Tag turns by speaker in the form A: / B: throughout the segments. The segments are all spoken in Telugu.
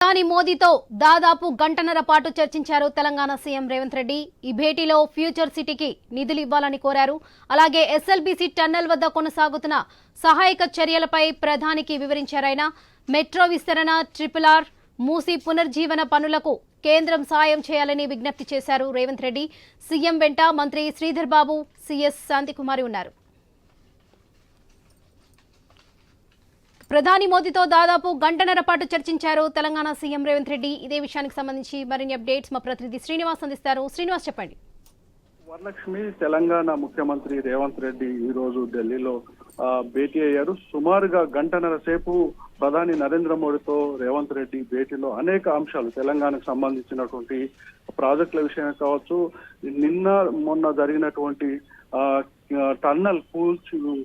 A: ప్రధాని మోదీతో దాదాపు గంటన్నర పాటు చర్చించారు తెలంగాణ సీఎం రేవంత్ రెడ్డి. ఈ భేటీలో ఫ్యూచర్ సిటీకి నిధులు ఇవ్వాలని కోరారు. అలాగే ఎస్ఎల్బీసీ టన్నెల్ వద్ద కొనసాగుతున్న సహాయక చర్యలపై ప్రధానికి వివరించారాయన. మెట్రో విస్తరణ, ట్రిపుల్ ఆర్, మూసీ పునర్జీవన పనులకు కేంద్రం సాయం చేయాలని విజ్ఞప్తి చేశారు రేవంత్ రెడ్డి. సీఎం వెంట మంత్రి శ్రీధర్ బాబు, సీఎస్ శాంతికుమారి ఉన్నారు. ప్రధాని మోదీతో దాదాపు గంటన్నర పాటు చర్చించారు తెలంగాణ సీఎం రేవంత్ రెడ్డి. ఇదే విషయానికి సంబంధించి మరిన్ని అప్డేట్స్ మా ప్రతినిధి శ్రీనివాస్ అందిస్తారు. శ్రీనివాస్, చెప్పండి.
B: వరలక్ష్మి, తెలంగాణ ముఖ్యమంత్రి రేవంత్ రెడ్డి ఈ రోజు ఢిల్లీలో భేటీ అయ్యారు. సుమారుగా గంటన్నర సేపు ప్రధాని నరేంద్ర మోడీతో రేవంత్ రెడ్డి భేటీలో అనేక అంశాలు, తెలంగాణకు సంబంధించినటువంటి ప్రాజెక్టుల విషయం కావచ్చు, నిన్న మొన్న జరిగినటువంటి టన్నల్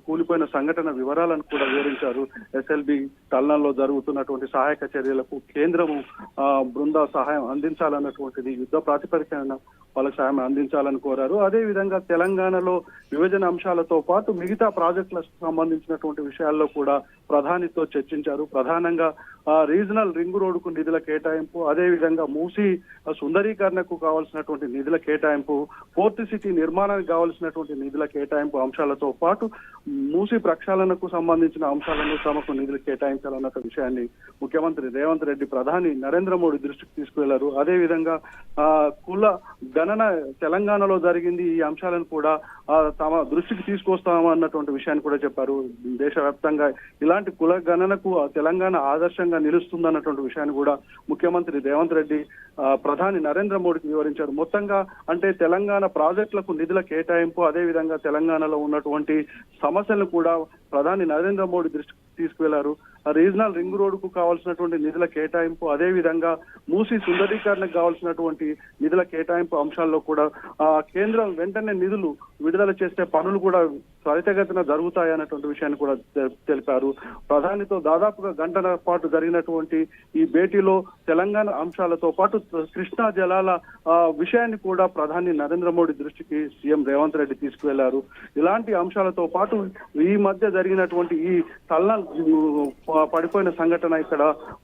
B: కూలిపోయిన సంఘటన వివరాలను కూడా వివరించారు. ఎస్ఎల్బి టన్నల్లో జరుగుతున్నటువంటి సహాయక చర్యలకు కేంద్రము బృంద సహాయం అందించాలన్నటువంటిది, యుద్ధ ప్రాతిపదికన వాళ్ళకి సహాయం అందించాలని కోరారు. అదే విధంగా తెలంగాణలో విభజన అంశాలతో పాటు మిగతా ప్రాజెక్టులకు సంబంధించినటువంటి విషయాల్లో కూడా ప్రధానితో చర్చించారు. ప్రధానంగా రీజనల్ రింగ్ రోడ్డుకు నిధుల కేటాయింపు, అదే విధంగా మూసీ సుందరీకరణకు కావాల్సినటువంటి నిధుల కేటాయింపు, పోర్ట్ సిటీ నిర్మాణానికి కావాల్సినటువంటి నిధుల కేటాయింపు అంశాలతో పాటు మూసీ ప్రక్షాళనకు సంబంధించిన అంశాలను తమకు నిధులు కేటాయించాలన్న విషయాన్ని ముఖ్యమంత్రి రేవంత్ రెడ్డి ప్రధాని నరేంద్ర మోడీ దృష్టికి తీసుకువెళ్లారు. అదే విధంగా కుల గణన తెలంగాణలో జరిగింది, ఈ అంశాలను కూడా తమ దృష్టికి తీసుకొస్తామన్నటువంటి విషయాన్ని కూడా చెప్పారు. దేశవ్యాప్తంగా ఇలాంటి కుల గణనకు తెలంగాణ ఆదర్శంగా నిలుస్తుందన్నటువంటి విషయాన్ని కూడా ముఖ్యమంత్రి రేవంత్ రెడ్డి ప్రధాని నరేంద్ర మోడీకి వివరించారు. మొత్తంగా అంటే తెలంగాణ ప్రాజెక్టులకు నిధుల కేటాయింపు, అదే విధంగా తెలంగాణలో ఉన్నటువంటి సమస్యలను కూడా ప్రధాని నరేంద్ర మోడీ దృష్టికి తీసుకువెళ్లారు. రీజనల్ రింగ్ రోడ్డుకు కావాల్సినటువంటి నిధుల కేటాయింపు, అదే విధంగా మూసీ సుందరీకరణకు కావాల్సినటువంటి నిధుల కేటాయింపు అంశాల్లో కూడా కేంద్రం వెంటనే నిధులు విడుదల చేస్తే పనులు కూడా త్వరితగతిన జరుగుతాయన్నటువంటి విషయాన్ని కూడా తెలిపారు. ప్రధానితో దాదాపుగా గంటన్నర పాటు జరిగినటువంటి ఈ భేటీలో తెలంగాణ అంశాలతో పాటు కృష్ణా జలాల విషయాన్ని కూడా ప్రధాని నరేంద్ర మోడీ దృష్టికి సీఎం రేవంత్ రెడ్డి తీసుకువెళ్లారు. ఇలాంటి అంశాలతో పాటు ఈ మధ్య జరిగినటువంటి ఈ టన్నల్ పడిపోయిన సంఘటన, ఇక్కడ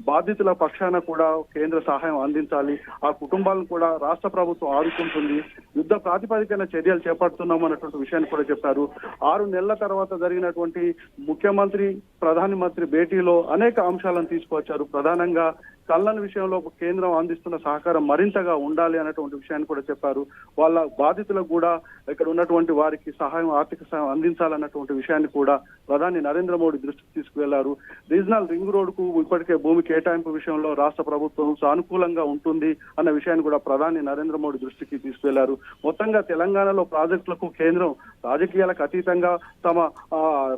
B: బాధితుల పక్షాన కూడా కేంద్ర సహాయం అందించాలి, ఆ కుటుంబాలను కూడా రాష్ట్ర ప్రభుత్వం ఆదుకుంటుంది, యుద్ధ ప్రాతిపదికన చర్యలు చేపడుతున్నాం అన్నటువంటి విషయాన్ని కూడా చెప్పారు. 6 నెలల తర్వాత జరిగినటువంటి ముఖ్యమంత్రి ప్రధాని మంత్రి భేటీలో అనేక అంశాలను తీసుకువచ్చారు. ప్రధానంగా టన్నల్ విషయంలో కేంద్రం అందిస్తున్న సహకారం మరింతగా ఉండాలి అన్నటువంటి విషయాన్ని కూడా చెప్పారు. వాళ్ళ బాధితులకు కూడా ఇక్కడ ఉన్నటువంటి వారికి సహాయం, ఆర్థిక సహాయం అందించాలన్నటువంటి విషయాన్ని కూడా ప్రధాని నరేంద్ర మోడీ దృష్టికి తీసుకువెళ్లారు. రీజనల్ రింగ్ రోడ్డుకు ఇప్పటికే భూమి కేటాయింపు విషయంలో రాష్ట్ర ప్రభుత్వం సానుకూలంగా ఉంటుంది అన్న విషయాన్ని కూడా ప్రధాని నరేంద్ర మోడీ దృష్టికి తీసుకువెళ్లారు. మొత్తంగా తెలంగాణలో ప్రాజెక్టులకు కేంద్రం రాజకీయాలకు అతీతంగా తమ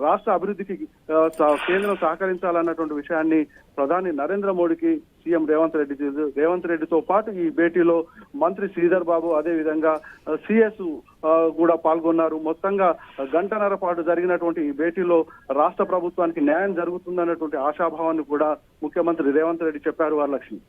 B: రాష్ట్ర అభివృద్ధికి కేంద్రం సహకరించాలన్నటువంటి విషయాన్ని ప్రధాని నరేంద్ర మోడీకి సీఎం రేవంత్ రెడ్డితో పాటు ఈ భేటీలో మంత్రి శ్రీధర్ బాబు, అదే విధంగా సిఎస్ కూడా పాల్గొన్నారు. మొత్తంగా గంటన్నర పాటు జరిగినటువంటి ఈ భేటీలో రాష్ట్ర ప్రభుత్వానికి న్యాయం జరుగుతుందన్నటువంటి ఆశాభావాన్ని కూడా ముఖ్యమంత్రి రేవంత్ రెడ్డి చెప్పారు. వరలక్ష్మి.